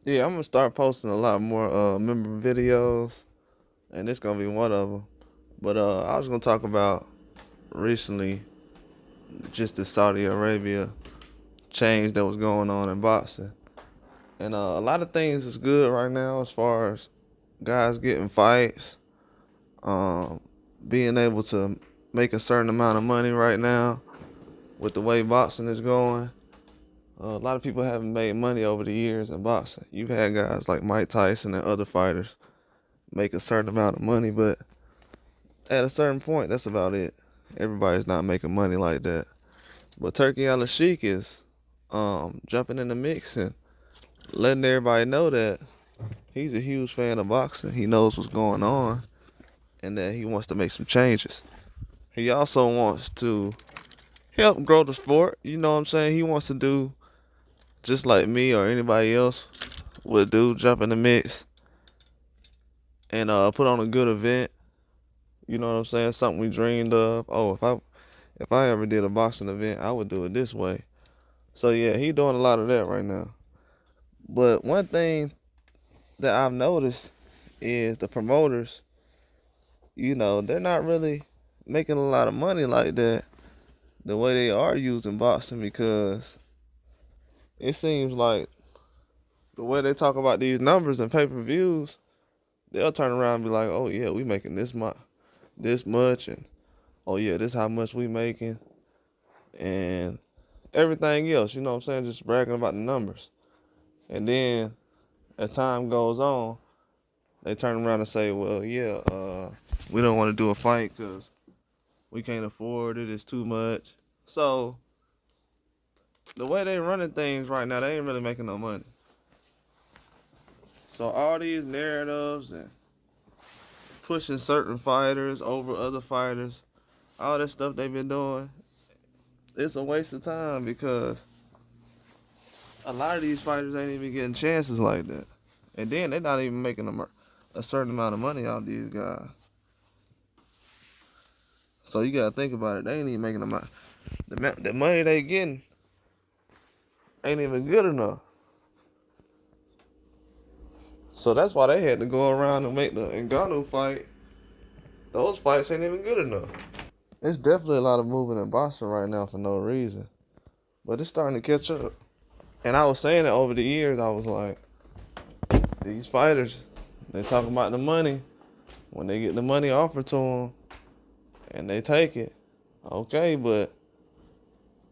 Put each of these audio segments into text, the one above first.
Yeah, I'm gonna start posting a lot more member videos, and this gonna be one of them. But I was gonna talk about recently just the Saudi Arabia change that was going on in boxing, and a lot of things is good right now as far as guys getting fights, um, being able to make a certain amount of money right now with the way boxing is going. A lot of people haven't made money over the years in boxing. You've had guys like Mike Tyson and other fighters make a certain amount of money, but at a certain point, that's about it. Everybody's not making money like that. But Turkey Al Sheik is jumping in the mix and letting everybody know that he's a huge fan of boxing. He knows what's going on and that he wants to make some changes. He also wants to help grow the sport. You know what I'm saying? He wants to do just like me or anybody else would do, jump in the mix and put on a good event. You know what I'm saying? Something we dreamed of. Oh, if I ever did a boxing event, I would do it this way. So yeah, he doing a lot of that right now. But one thing that I've noticed is the promoters, they're not really making a lot of money like that the way they are using boxing because it seems like the way they talk about these numbers and pay-per-views, they'll turn around and be like, oh yeah, we making this much, and oh yeah, this how much we making, and everything else, you know what I'm saying, just bragging about the numbers. And then as time goes on, they turn around and say, well, yeah, we don't want to do a fight because we can't afford it. It's too much. So the way they running things right now, they ain't really making no money. So all these narratives and pushing certain fighters over other fighters, all that stuff they've been doing, it's a waste of time because a lot of these fighters ain't even getting chances like that. And then they're not even making a certain amount of money out of these guys. So you gotta think about it. They ain't even making the money they getting ain't even good enough. So that's why they had to go around and make the Ngannou fight. Those fights ain't even good enough. It's definitely a lot of movement in boxing right now for no reason. But it's starting to catch up. And I was saying that over the years, I was like, these fighters, they talking about the money. When they get the money offered to them and they take it, okay, but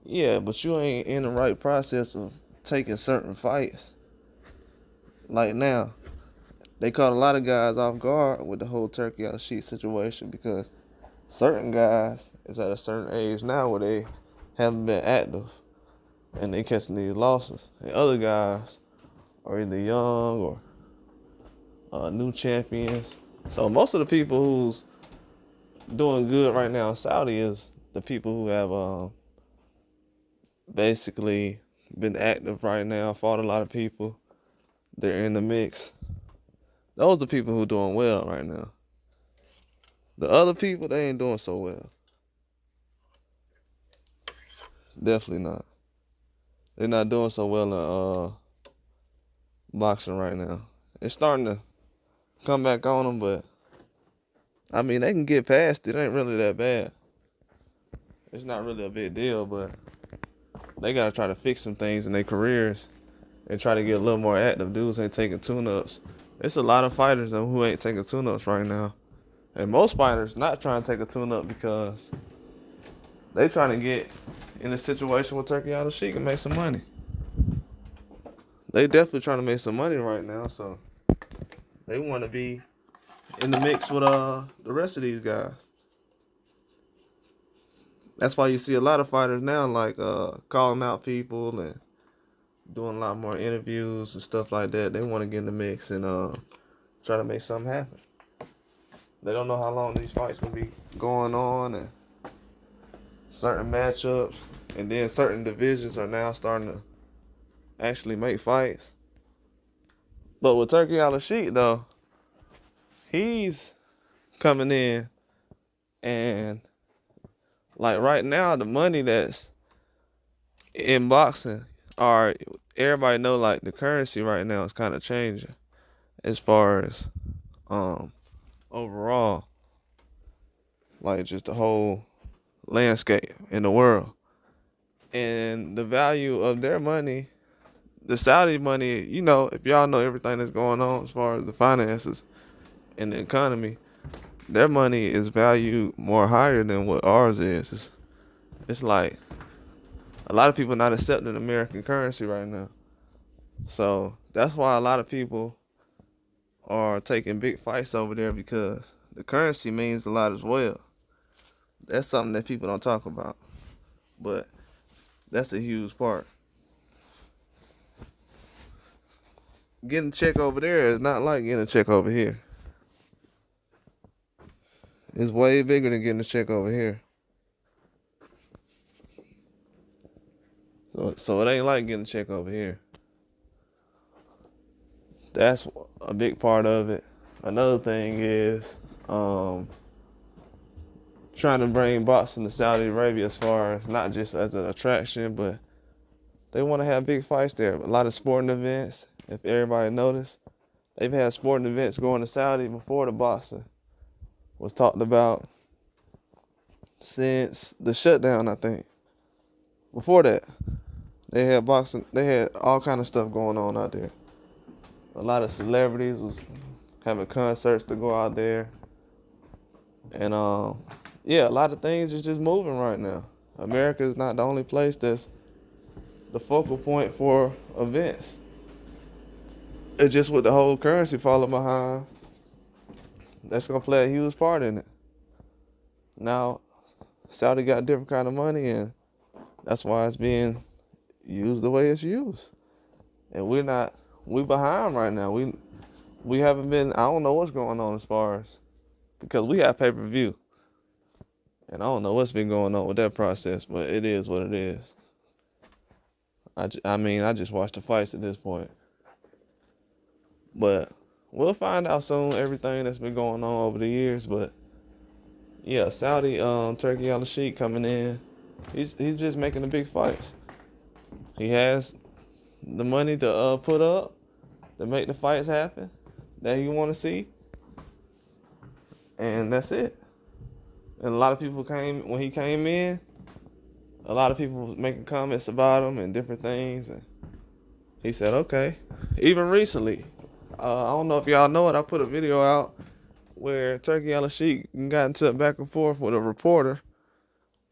yeah, but you ain't in the right process of taking certain fights. Like now, they caught a lot of guys off guard with the whole Turkey Al Sheik situation because certain guys is at a certain age now where they haven't been active and they catching these losses. And other guys are either young or new champions. So most of the people who's doing good right now in Saudi is the people who have basically been active right now, fought a lot of people. They're in the mix. Those are the people who doing well right now. The other people, they ain't doing so well. Definitely not. They're not doing so well in boxing right now. It's starting to come back on them, but I mean, they can get past it. It ain't really that bad. It's not really a big deal, but they gotta try to fix some things in their careers and try to get a little more active. Dudes ain't taking tune-ups. It's a lot of fighters who ain't taking tune-ups right now. And most fighters not trying to take a tune-up because they trying to get in a situation with Turkey Al Sheik and make some money. They definitely trying to make some money right now, so they want to be in the mix with the rest of these guys. That's why you see a lot of fighters now like calling out people and doing a lot more interviews and stuff like that. They want to get in the mix and try to make something happen. They don't know how long these fights will be going on and certain matchups, and then certain divisions are now starting to actually make fights. But with Turkey Al Sheik though, he's coming in and like right now the money that's in boxing, or everybody know like the currency right now is kind of changing as far as overall, like just the whole landscape in the world. And the value of their money, the Saudi money, if y'all know everything that's going on as far as the finances and the economy, their money is valued more higher than what ours is. It's like a lot of people not accepting American currency right now. So that's why a lot of people are taking big fights over there, because the currency means a lot as well. That's something that people don't talk about, but that's a huge part. Getting a check over there is not like getting a check over here. It's way bigger than getting a check over here. So it ain't like getting a check over here. That's a big part of it. Another thing is trying to bring boxing to Saudi Arabia, as far as not just as an attraction, but they want to have big fights there. A lot of sporting events, if everybody noticed, they've had sporting events going to Saudi before the boxing was talked about since the shutdown, I think. Before that, they had boxing, they had all kind of stuff going on out there. A lot of celebrities was having concerts to go out there. And yeah, a lot of things is just moving right now. America is not the only place that's the focal point for events. It's just with the whole currency falling behind, that's gonna play a huge part in it. Now, Saudi got a different kind of money, and that's why it's being used the way it's used. And we behind right now. We haven't been, I don't know what's going on as far as, because we have pay-per-view. And I don't know what's been going on with that process, but it is what it is. I just watch the fights at this point. But we'll find out soon everything that's been going on over the years. But yeah, Saudi, Turki Al-Sheikh coming in. He's just making the big fights. He has the money to put up to make the fights happen that you want to see, and that's it. And a lot of people when he came in, a lot of people was making comments about him and different things, and he said, okay. Even recently, I don't know if y'all know it, I put a video out where Turki Al-Sheikh got into a back and forth with a reporter,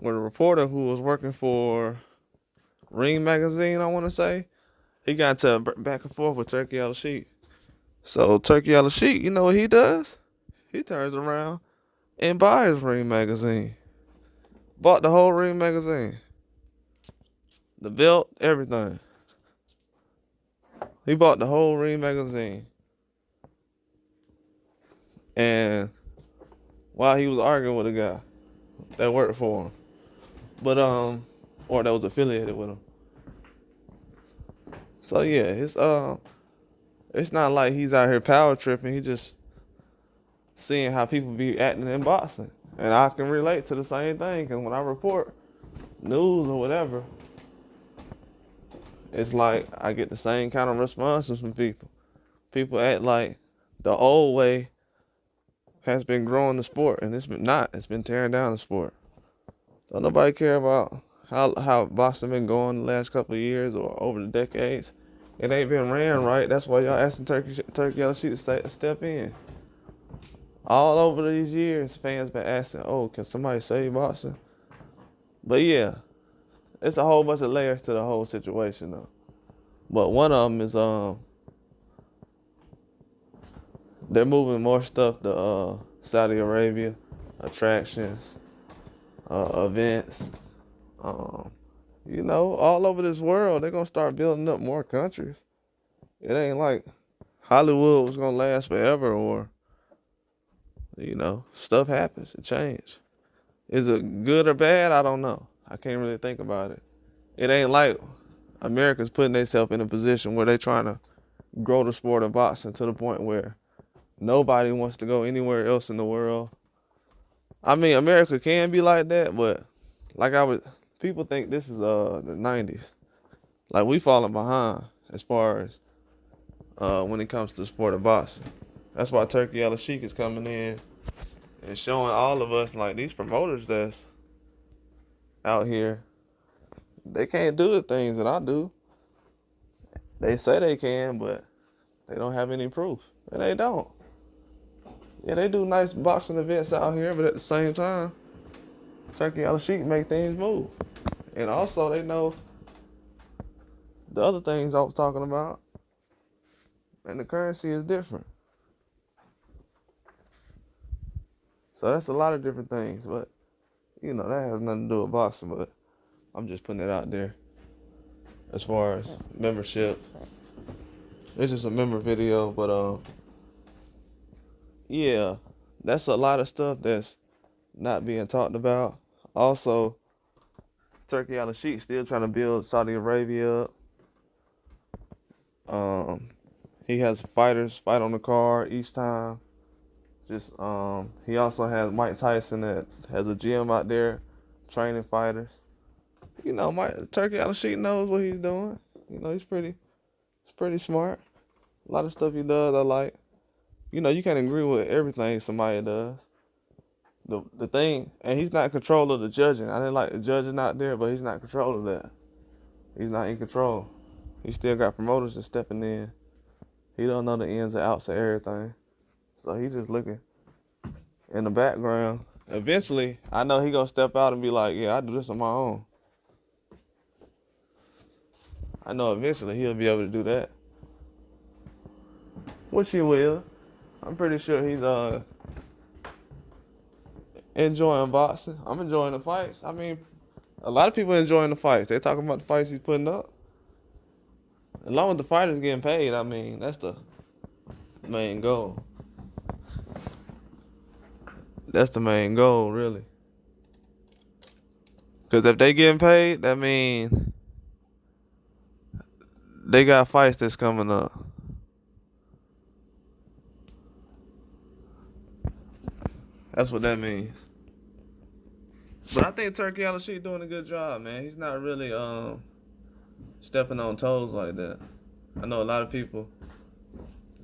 who was working for Ring Magazine, I want to say. He got into a back and forth with Turki Al-Sheikh. So Turki Al-Sheikh, you know what he does? He turns around and buys Ring Magazine. Bought the whole Ring Magazine. The belt, everything. He bought the whole Ring Magazine. And while he was arguing with a guy that worked for him. But or that was affiliated with him. So yeah, it's not like he's out here power tripping. He just seeing how people be acting in boxing. And I can relate to the same thing, because when I report news or whatever, it's like I get the same kind of responses from people. People act like the old way has been growing the sport, and it's been tearing down the sport. Don't nobody care about how boxing been going the last couple of years or over the decades. It ain't been ran right. That's why y'all asking Turki Al-Sheikh to step in. All over these years, fans been asking, oh, can somebody save boxing? But yeah, it's a whole bunch of layers to the whole situation, though. But one of them is they're moving more stuff to Saudi Arabia, attractions, events. All over this world, they're gonna start building up more countries. It ain't like Hollywood was gonna last forever, or stuff happens, it changes. Is it good or bad? I don't know. I can't really think about it. It ain't like America's putting themselves in a position where they're trying to grow the sport of boxing to the point where nobody wants to go anywhere else in the world. I mean, America can be like that, but people think this is the 90s. Like, we falling behind as far as when it comes to the sport of boxing. That's why Turki Al-Sheikh is coming in and showing all of us, like, these promoters that's out here, they can't do the things that I do. They say they can, but they don't have any proof. And they don't. Yeah, they do nice boxing events out here, but at the same time, Turki Al-Sheikh make things move. And also, they know the other things I was talking about, and the currency is different. So that's a lot of different things, but, you know, that has nothing to do with boxing, but I'm just putting it out there as far as membership. It's just a member video, but yeah, that's a lot of stuff that's not being talked about. Also, Turki Al-Sheikh still trying to build Saudi Arabia up. He has fighters fight on the card each time. He also has Mike Tyson that has a gym out there training fighters. You know, Turki Al-Sheikh knows what he's doing. You know, he's pretty smart. A lot of stuff he does I like. You know, you can't agree with everything somebody does. The thing, and he's not in control of the judging. I didn't like the judging out there, but he's not in control of that. He's not in control. He still got promoters that's stepping in. He don't know the ins and outs of everything. So he's just looking in the background. Eventually, I know he gonna step out and be like, yeah, I do this on my own. I know eventually he'll be able to do that. Which he will. I'm pretty sure he's enjoying boxing. I'm enjoying the fights. I mean, a lot of people enjoying the fights. They talking about the fights he's putting up. As long as the fighters getting paid, I mean, that's the main goal. That's the main goal, really. Because if they getting paid, that means they got fights that's coming up. That's what that means. But I think Turki Al-Sheikh doing a good job, man. He's not really stepping on toes like that. I know a lot of people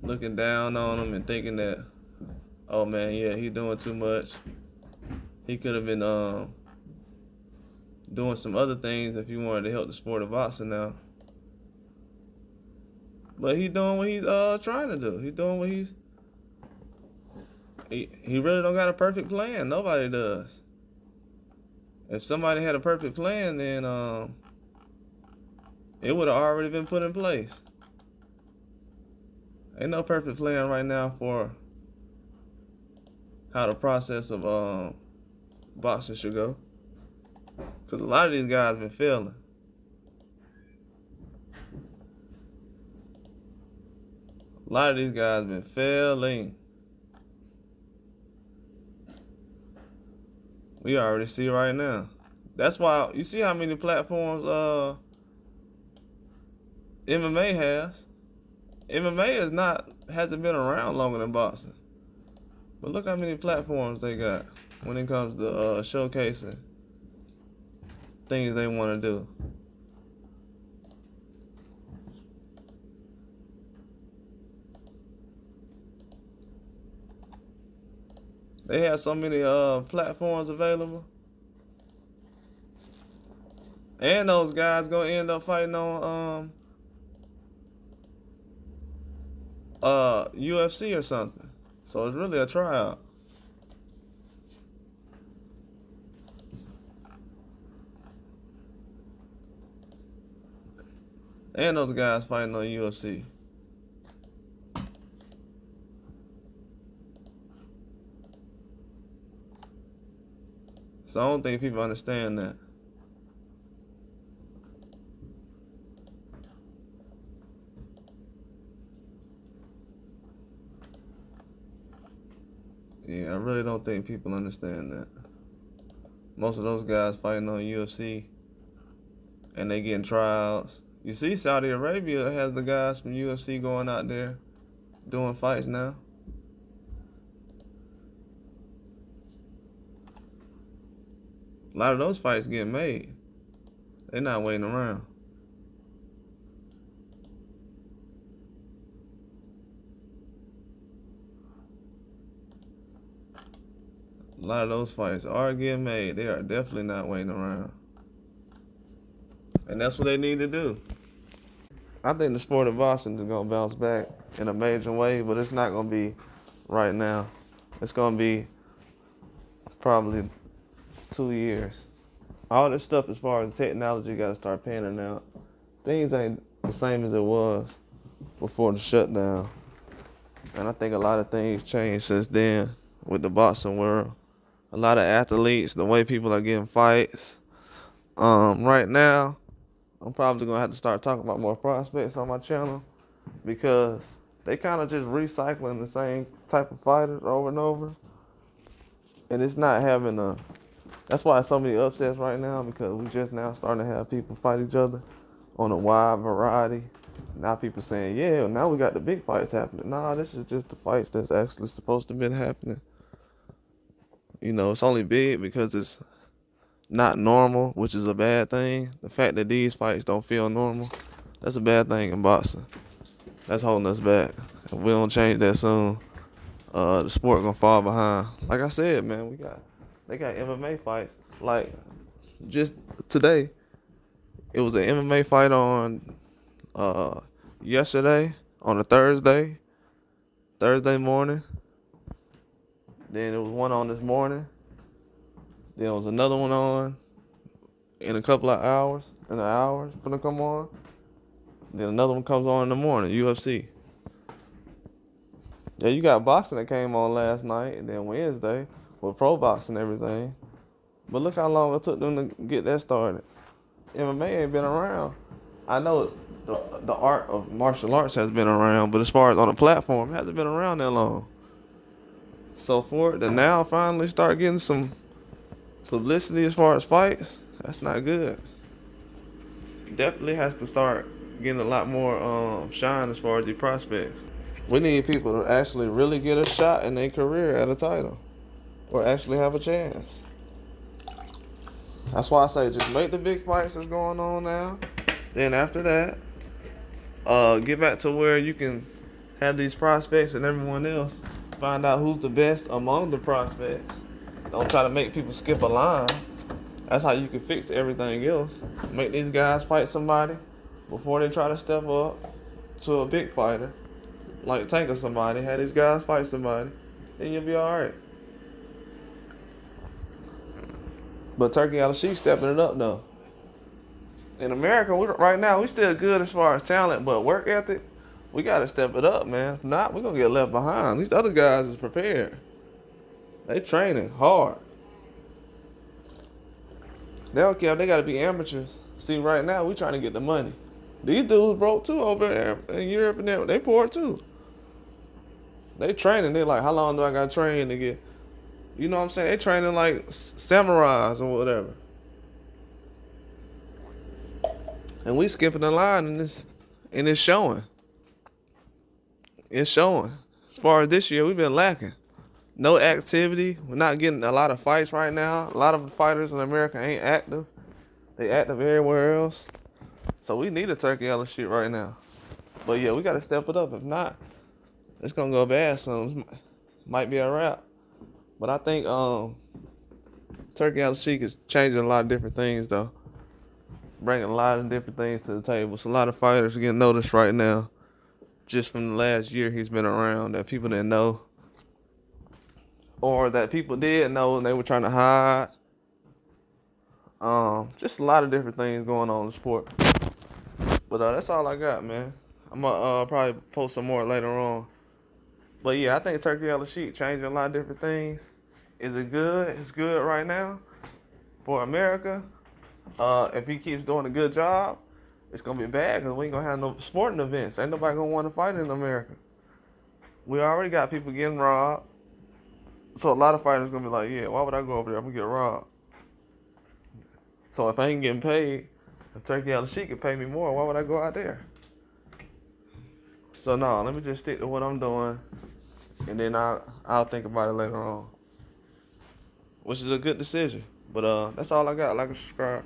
looking down on him and thinking that, oh man, yeah, he's doing too much. He could have been doing some other things if he wanted to help the sport of boxing now. But he's doing what he's trying to do. He's doing what he really don't got a perfect plan. Nobody does. If somebody had a perfect plan, then it would have already been put in place. Ain't no perfect plan right now for how the process of boxing should go. Because a lot of these guys been failing. A lot of these guys been failing. We already see right now. That's why you see how many platforms MMA has. MMA hasn't been around longer than boxing. But look how many platforms they got when it comes to showcasing things they want to do. They have so many platforms available. And those guys gonna end up fighting on UFC or something. So it's really a tryout. And those guys fighting on UFC. So I don't think people understand that. Yeah, I really don't think people understand that. Most of those guys fighting on UFC and they getting tryouts. You see, Saudi Arabia has the guys from UFC going out there doing fights now. A lot of those fights getting made. They're not waiting around. A lot of those fights are getting made. They are definitely not waiting around. And that's what they need to do. I think the sport of boxing is going to bounce back in a major way, but it's not going to be right now. It's going to be probably 2 years. All this stuff as far as technology got to start panning out. Things ain't the same as it was before the shutdown. And I think a lot of things changed since then with the boxing world. A lot of athletes, the way people are getting fights. Right now, I'm probably going to have to start talking about more prospects on my channel because they kind of just recycling the same type of fighters over and over. And it's not having a... That's why so many upsets right now, because we just now starting to have people fight each other on a wide variety. Now people saying, yeah, now we got the big fights happening. Nah, this is just the fights that's actually supposed to have been happening. You know, it's only big because it's not normal, which is a bad thing. The fact that these fights don't feel normal, that's a bad thing in boxing. That's holding us back. If we don't change that soon, the sport gonna fall behind. Like I said, man, they got MMA fights. Like just today, it was an MMA fight on yesterday on a Thursday morning. Then there was one on this morning. Then there was another one on in a couple of hours. In an hour, it's gonna come on. Then another one comes on in the morning, UFC. Yeah, you got boxing that came on last night and then Wednesday with pro boxing and everything. But look how long it took them to get that started. MMA ain't been around. I know the art of martial arts has been around, but as far as on a platform, it hasn't been around that long. So for it to now finally start getting some publicity as far as fights, that's not good. Definitely has to start getting a lot more shine as far as the prospects. We need people to actually really get a shot in their career at a title or actually have a chance. That's why I say just make the big fights that's going on now. Then after that, get back to where you can have these prospects and everyone else find out who's the best among the prospects. Don't try to make people skip a line. That's how you can fix everything else. Make these guys fight somebody before they try to step up to a big fighter. Like Tank or somebody. Have these guys fight somebody. Then you'll be alright. But Turkey Al Sheikh stepping it up though. In America, right now, we still good as far as talent, but work ethic, we got to step it up, man. If not, we're going to get left behind. These other guys is prepared. They training hard. They don't care if they got to be amateurs. See, right now, we trying to get the money. These dudes broke too over there in Europe and they poor too. They training. They like, how long do I got to train to get, you know what I'm saying? They training like samurais or whatever. And we skipping the line and it's showing. It's showing. As far as this year, we've been lacking. No activity. We're not getting a lot of fights right now. A lot of the fighters in America ain't active. They active everywhere else. So we need a Turkey Al Sheikh right now. But yeah, we got to step it up. If not, it's going to go bad soon. Might be a wrap. But I think Turkey Al Sheikh is changing a lot of different things, though. Bringing a lot of different things to the table. So a lot of fighters are getting noticed right now just from the last year he's been around that people didn't know. Or that people did know and they were trying to hide. Just a lot of different things going on in the sport. But that's all I got, man. I'm going to probably post some more later on. But yeah, I think Turkey Al Sheikh changing a lot of different things. Is it good? It's good right now for America. If he keeps doing a good job, it's going to be bad because we ain't going to have no sporting events. Ain't nobody going to want to fight in America. We already got people getting robbed. So a lot of fighters going to be like, yeah, why would I go over there? I'm going to get robbed. So if I ain't getting paid, if Turkey Al Sheikh can pay me more, why would I go out there? So no, let me just stick to what I'm doing. And then I'll think about it later on. Which is a good decision. But that's all I got. Like and subscribe.